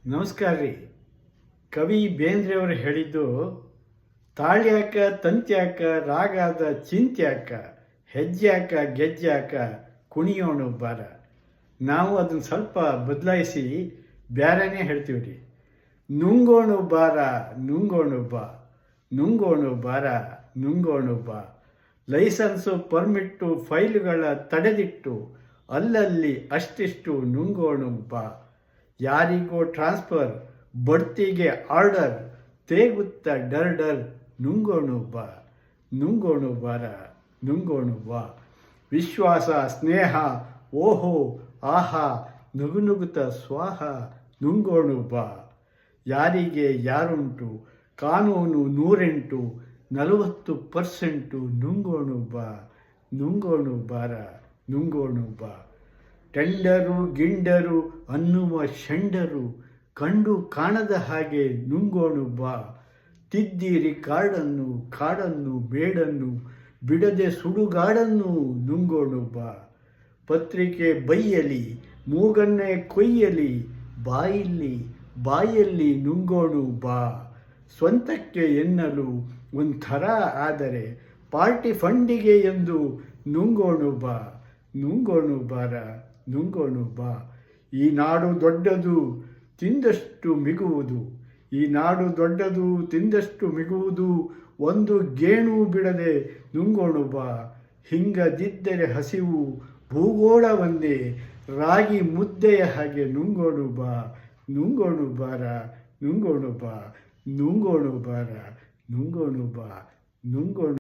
ನಮಸ್ಕಾರ ರೀ. ಕವಿ ಬೇಂದ್ರೆಯವರು ಹೇಳಿದ್ದು, ತಾಳ್ಯಾಕ ತಂತ್ಯಾಕ ರಾಗದ ಚಿಂತ್ಯಾಕ ಹೆಜ್ಜಾಕ ಗೆಜ್ಜಾಕ ಕುಣಿಯೋಣು ಬಾರ. ನಾವು ಅದನ್ನು ಸ್ವಲ್ಪ ಬದಲಾಯಿಸಿ ಬ್ಯಾರನೇ ಹೇಳ್ತೀವಿ ರೀ. ನುಂಗೋಣು ಬಾರ ನುಂಗೋಣು ಬಾ, ನುಂಗೋಣು ಬಾರ ನುಂಗೋಣು ಬಾ. ಲೈಸನ್ಸು ಪರ್ಮಿಟ್ಟು ಫೈಲುಗಳ ತಡೆದಿಟ್ಟು ಅಲ್ಲಲ್ಲಿ ಅಷ್ಟಿಷ್ಟು ನುಂಗೋಣು ಬಾ. ಯಾರಿಗೋ ಟ್ರಾನ್ಸ್ಫರ್ ಬಡ್ತಿಗೆ ಆರ್ಡರ್ ತೇಗುತ್ತ ಡರ್ ಡರ್ ನುಂಗೋಣು ಬಾ, ನುಂಗೋಣು ಬಾರ ನುಂಗೋಣು ಬಾ. ವಿಶ್ವಾಸ ಸ್ನೇಹ ಓಹೋ ಆಹಾ ನುಗುನುಗುತ್ತ ಸ್ವಾಹ ನುಂಗೋಣು ಬಾ. ಯಾರಿಗೆ ಯಾರುಂಟು ಕಾನೂನು 108 40% ನುಂಗೋಣು ಬಾ, ನುಂಗೋಣು ಬಾರ ನುಂಗೋಣು ಬಾ. ಟೆಂಡರು ಗಿಂಡರು ಅನ್ನುವ ಷಂಡರು ಕಂಡು ಕಾಣದ ಹಾಗೆ ನುಂಗೋಣು ಬಾ. ತಿದ್ದಿರಿ ಕಾಡನ್ನು ಮೇಡನ್ನು ಬಿಡದೆ ಸುಡುಗಾಡನ್ನು ನುಂಗೋಣು ಬಾ. ಪತ್ರಿಕೆ ಬೈಯಲಿ ಮೂಗನ್ನೇ ಕೊಯ್ಯಲಿ ಬಾಯಲ್ಲಿ ನುಂಗೋಣು ಬಾ. ಸ್ವಂತಕ್ಕೆ ಎನ್ನಲು ಒಂಥರ ಆದರೆ ಪಾರ್ಟಿ ಫಂಡಿಗೆ ಎಂದು ನುಂಗೋಣು ಬಾ, ನುಂಗೋಣು ಬಾರ ನುಂಗೋಣು ಬಾ. ಈ ನಾಡು ದೊಡ್ಡದು ತಿಂದಷ್ಟು ಮಿಗುವುದು, ಈ ನಾಡು ದೊಡ್ಡದು ತಿಂದಷ್ಟು ಮಿಗುವುದು. ಒಂದು ಗೇಣು ಬಿಡದೆ ನುಂಗೋಣು ಬಾ. ಹಿಂಗದಿದ್ದರೆ ಹಸಿವು ಭೂಗೋಳವನ್ನೇ ರಾಗಿ ಮುದ್ದೆಯ ಹಾಗೆ ನುಂಗೋಣು ಬಾ, ನುಂಗೋಣು ಬಾರ ನುಂಗೋಣು ಬಾ, ನುಂಗೋಣು ಬಾರ ನುಂಗೋಣು ಬಾ, ನುಂಗೋಣು